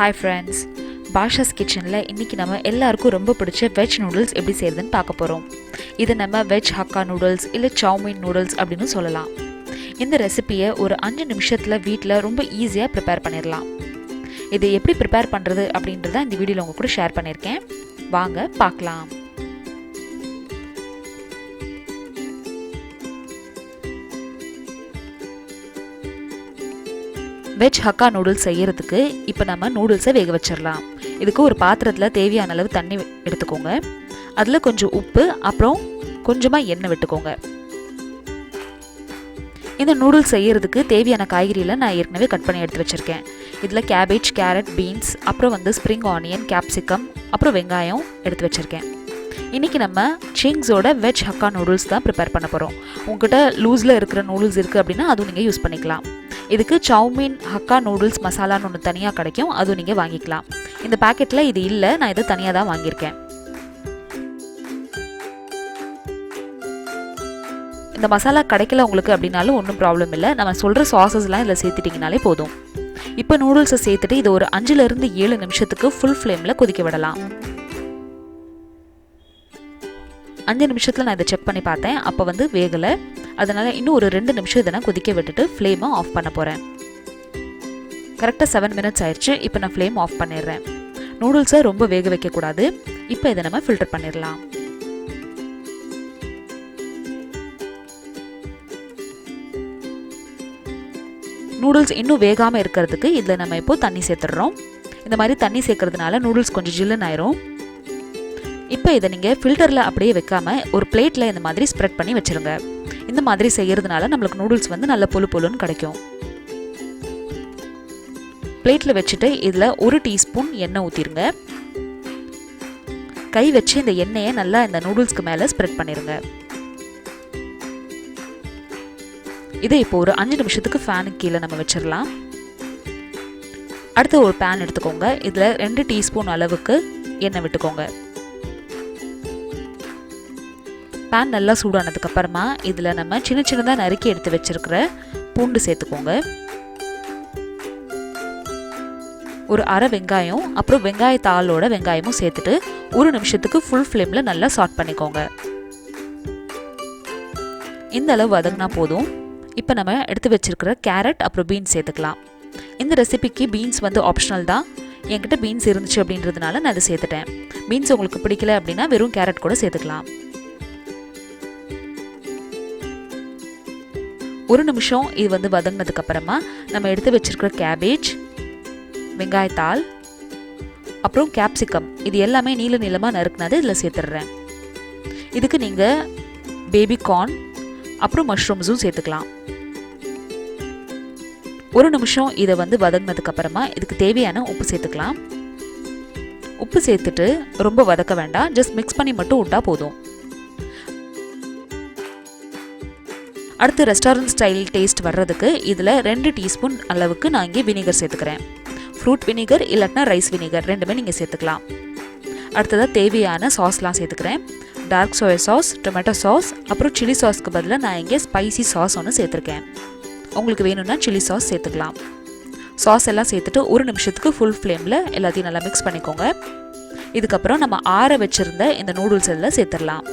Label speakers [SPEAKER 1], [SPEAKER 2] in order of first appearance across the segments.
[SPEAKER 1] Hi friends, bashaskitchenல இன்னைக்கு நம்ம எல்லாருக்கும் ரொம்ப பிடிச்ச வெஜ் நூடுல்ஸ் எப்படி செய்யறதுன்னு பார்க்க போறோம். இது நம்ம வெஜ் ஹக்கா நூடுல்ஸ் இல்ல சௌமீன் நூடுல்ஸ் அப்படினு சொல்லலாம். இந்த ரெசிபியை ஒரு 5 நிமிஷத்துல வீட்ல ரொம்ப ஈஸியா ப்ரிப்பேர் பண்ணிரலாம். இதை எப்படி ப்ரிப்பேர் பண்றது அப்படின்றத இந்த வீடியோல உங்க கூட ஷேர் பண்ணிருக்கேன். வாங்க பார்க்கலாம். வெஜ் ஹக்கா நூடுல்ஸ் செய்யறதுக்கு இப்போ நம்ம நூடுல்ஸை வேக வச்சிடலாம். இதுக்கு ஒரு பாத்திரத்தில் தேவையான அளவு தண்ணி எடுத்துக்கோங்க. அதில் கொஞ்சம் உப்பு அப்புறம் கொஞ்சமாக எண்ணெய் விட்டுக்கோங்க. இந்த நூடுல்ஸ் செய்யறதுக்கு தேவையான காய்கறிகளை நான் ஏற்கனவே கட் பண்ணி எடுத்து வச்சுருக்கேன். இதில் கேபேஜ், கேரட், பீன்ஸ், அப்புறம் ஸ்ப்ரிங் ஆனியன், கேப்சிகம், அப்புறம் வெங்காயம் எடுத்து வச்சுருக்கேன். இன்றைக்கி நம்ம சிங்ஸோட வெஜ் ஹக்கா நூடுல்ஸ் தான் ப்ரிப்பேர் பண்ண போகிறோம். உங்கள்கிட்ட லூஸில் இருக்கிற நூடுல்ஸ் இருக்குது அப்படின்னா அதுவும் நீங்கள் யூஸ் பண்ணிக்கலாம். இதுக்கு சௌமீன் ஹக்கா நூடுல்ஸ் மசாலான்னு ஒன்று தனியாக கிடைக்கும், அதுவும் நீங்கள் வாங்கிக்கலாம். இந்த பேக்கெட்டில் இது இல்லை, நான் இதை தனியாக தான் வாங்கியிருக்கேன். இந்த மசாலா கிடைக்கல உங்களுக்கு அப்படின்னாலும் ஒன்றும் ப்ராப்ளம் இல்லை. நம்ம சொல்கிற சாஸஸ்லாம் இதில் சேர்த்துட்டிங்கனாலே போதும். இப்போ நூடுல்ஸை சேர்த்துட்டு இது ஒரு 5லேருந்து 7 நிமிஷத்துக்கு ஃபுல் ஃப்ளேமில் கொதிக்க விடலாம். 5 நிமிஷத்தில் நான் இதை செக் பண்ணி பார்த்தேன். அப்போ வேகலை. அதனால் இன்னும் ஒரு 2 நிமிஷம் இதை நான் கொதிக்க விட்டுட்டு ஃப்ளேமை ஆஃப் பண்ண போகிறேன். கரெக்டாக 7 மினிட்ஸ் ஆயிடுச்சு. இப்போ நான் ஃப்ளேம் ஆஃப் பண்ணிடுறேன். நூடுல்ஸை ரொம்ப வேக வைக்கக்கூடாது. இப்போ இதை நம்ம ஃபில்டர் பண்ணிடலாம். நூடுல்ஸ் இன்னும் வேகாமல் இருக்கிறதுக்கு இதில் நம்ம இப்போ தண்ணி சேர்த்துடுறோம். இந்த மாதிரி தண்ணி சேர்க்கறதுனால நூடுல்ஸ் கொஞ்சம் ஜில்லுன்னு ஆயிரும். இப்போ இதை நீங்கள் ஃபில்டரில் அப்படியே வைக்காமல் ஒரு பிளேட்டில் இந்த மாதிரி ஸ்ப்ரெட் பண்ணி வச்சுருங்க. இந்த மாதிரி செய்கிறதுனால நம்மளுக்கு நூடுல்ஸ் நல்ல பொழு பொழுன்னு கிடைக்கும். பிளேட்டில் வச்சுட்டு இதில் 1 டீஸ்பூன் எண்ணெய் ஊற்றிருங்க. கை வச்சு இந்த எண்ணெயை நல்லா இந்த நூடுல்ஸ்க்கு மேலே ஸ்ப்ரெட் பண்ணிடுங்க. இதை இப்போ ஒரு 5 நிமிஷத்துக்கு ஃபேனுக்கு கீழே நம்ம வச்சிடலாம். அடுத்து ஒரு பேன் எடுத்துக்கோங்க. இதில் 2 டீஸ்பூன் அளவுக்கு எண்ணெய் விட்டுக்கோங்க. பேன் நல்லா சூடானதுக்கு அப்புறமா இதில் நம்ம சின்னதாக நறுக்கி எடுத்து வச்சிருக்கிற பூண்டு சேர்த்துக்கோங்க. ஒரு அரை வெங்காயம் அப்புறம் வெங்காயத்தாளோட வெங்காயமும் சேர்த்துட்டு 1 நிமிஷத்துக்கு ஃபுல் ஃப்ளேமில் நல்லா சாட் பண்ணிக்கோங்க. இந்த அளவு வதங்கினா போதும். இப்போ நம்ம எடுத்து வச்சிருக்கிற கேரட் அப்புறம் பீன்ஸ் சேர்த்துக்கலாம். இந்த ரெசிபிக்கு பீன்ஸ் ஆப்ஷனல் தான். என்கிட்ட பீன்ஸ் இருந்துச்சு அப்படின்றதுனால நான் அதை சேர்த்துட்டேன். பீன்ஸ் உங்களுக்கு பிடிக்கல அப்படின்னா வெறும் கேரட் கூட சேர்த்துக்கலாம். 1 நிமிஷம் இது வதங்கினதுக்கு அப்புறமா நம்ம எடுத்து வச்சிருக்கிற கேபேஜ், வெங்காயத்தாள் அப்புறம் கேப்சிகம் இது எல்லாமே நீல நீளமாக நறுக்குனது இதில் சேர்த்துடுறேன். இதுக்கு நீங்கள் பேபி கார்ன் அப்புறம் மஷ்ரூம்ஸும் சேர்த்துக்கலாம். 1 நிமிஷம் இதை வதங்கினதுக்கு அப்புறமா இதுக்கு தேவையான உப்பு சேர்த்துக்கலாம். உப்பு சேர்த்துட்டு ரொம்ப வதக்க வேண்டாம், ஜஸ்ட் மிக்ஸ் பண்ணி மட்டும் விட்டா போதும். அடுத்து ரெஸ்டாரண்ட் ஸ்டைல் டேஸ்ட் வர்றதுக்கு இதில் 2 டீஸ்பூன் அளவுக்கு நான் இங்கே வினிகர் சேர்த்துக்கிறேன். ஃப்ரூட் வினிகர் இல்லைன்னா ரைஸ் வினிகர் ரெண்டுமே நீங்கள் சேர்த்துக்கலாம். அடுத்ததாக தேவையான சாஸ்லாம் சேர்த்துக்கிறேன். Dark soya sauce, tomato sauce அப்புறம் சில்லி சாஸ்க்கு பதிலாக நான் இங்கே ஸ்பைசி சாஸ் ஒன்று சேர்த்துருக்கேன். உங்களுக்கு வேணும்னா சில்லி சாஸ் சேர்த்துக்கலாம். சாஸ் எல்லாம் சேர்த்துட்டு 1 நிமிஷத்துக்கு ஃபுல் ஃப்ளேமில் எல்லாத்தையும் நல்லா மிக்ஸ் பண்ணிக்கோங்க. இதுக்கப்புறம் நம்ம ஆற வச்சுருந்த இந்த நூடுல்ஸ் எல்லாம் சேர்த்துடலாம்.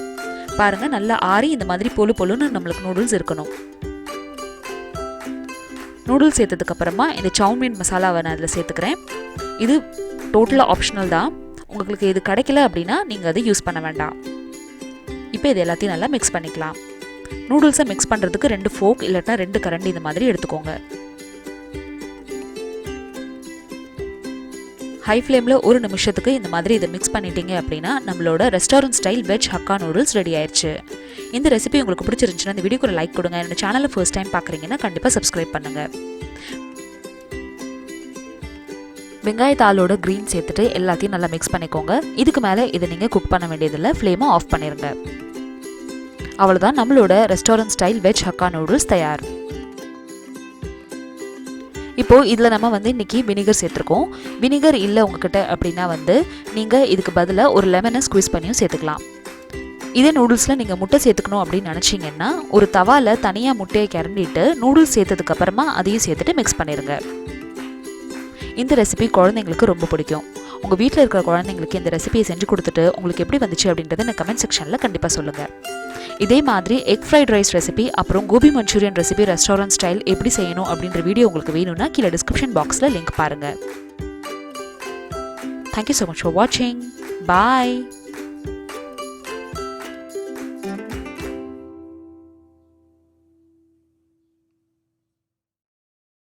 [SPEAKER 1] பாருங்கள், நல்லா ஆறி இந்த மாதிரி பொழு பொழுன்னு நம்மளுக்கு நூடுல்ஸ் இருக்கணும். நூடுல்ஸ் சேர்த்ததுக்கு அப்புறமா இந்த சௌமீன் மசாலாவை நான் அதில் சேர்த்துக்கிறேன். இது டோட்டலாக ஆப்ஷனல் தான். உங்களுக்கு இது கிடைக்கல அப்படின்னா நீங்கள் அதை யூஸ் பண்ண வேண்டாம். இப்போ இது எல்லாத்தையும் நல்லா மிக்ஸ் பண்ணிக்கலாம். நூடுல்ஸை மிக்ஸ் பண்ணுறதுக்கு 2 ஃபோக் இல்லைன்னா 2 கரண்டி இந்த மாதிரி எடுத்துக்கோங்க. ஹை ஃப்ளேமில் 1 நிமிஷத்துக்கு இந்த மாதிரி இதை மிக்ஸ் பண்ணிட்டீங்க அப்படின்னா நம்மளோட restaurant style veg hakka noodles ready ஆயிடுச்சு. இந்த ரெசிபி உங்களுக்கு பிடிச்சிருந்துச்சுன்னா இந்த வீடியோக்கு ஒரு லைக் கொடுங்க. என்னோட சேனலை ஃபர்ஸ்ட் டைம் பார்க்குறீங்கன்னா கண்டிப்பாக சப்ஸ்கிரைப் பண்ணுங்கள். வெங்காயத்தாளோட க்ரீன் சேர்த்துட்டு எல்லாத்தையும் நல்லா மிக்ஸ் பண்ணிக்கோங்க. இதுக்கு மேலே இதை நீங்கள் குக் பண்ண வேண்டியதில்லை, ஃப்ளேமை ஆஃப் பண்ணிடுங்க. அவ்வளோதான், நம்மளோட restaurant style veg hakka noodles தயார். இப்போது இதில் நம்ம இன்றைக்கி வினிகர் சேர்த்துருக்கோம். வினிகர் இல்லை உங்ககிட்ட அப்படின்னா நீங்கள் இதுக்கு பதிலாக ஒரு லெமனை ஸ்குவீஸ் பண்ணியும் சேர்த்துக்கலாம். இதே நூடுல்ஸில் நீங்கள் முட்டை சேர்த்துக்கணும் அப்படின்னு நினச்சிங்கன்னா ஒரு தவாவில் தனியாக முட்டையை கிரண்டிட்டு நூடுல்ஸ் சேர்த்ததுக்கப்புறமா அதையும் சேர்த்துட்டு மிக்ஸ் பண்ணிடுங்க. இந்த ரெசிபி குழந்தைங்களுக்கு ரொம்ப பிடிக்கும். உங்கள் வீட்டில் இருக்கிற குழந்தைங்களுக்கு இந்த ரெசிபியை செஞ்சு கொடுத்துட்டு உங்களுக்கு எப்படி வந்துச்சு அப்படின்றத எனக்கு கமெண்ட் செக்ஷனில் கண்டிப்பாக சொல்லுங்கள். இதே மாதிரி எக் ஃப்ரைட் ரைஸ் ரெசிபி அப்புறம் gobi manchurian recipe restaurant style எப்படி செய்யணும் அப்படின்ற வீடியோ உங்களுக்கு வேணும்னா கீழே டிஸ்கிரிப்ஷன் பாக்ஸில் லிங்க் பாருங்கள். Thank you so much for watching. Bye.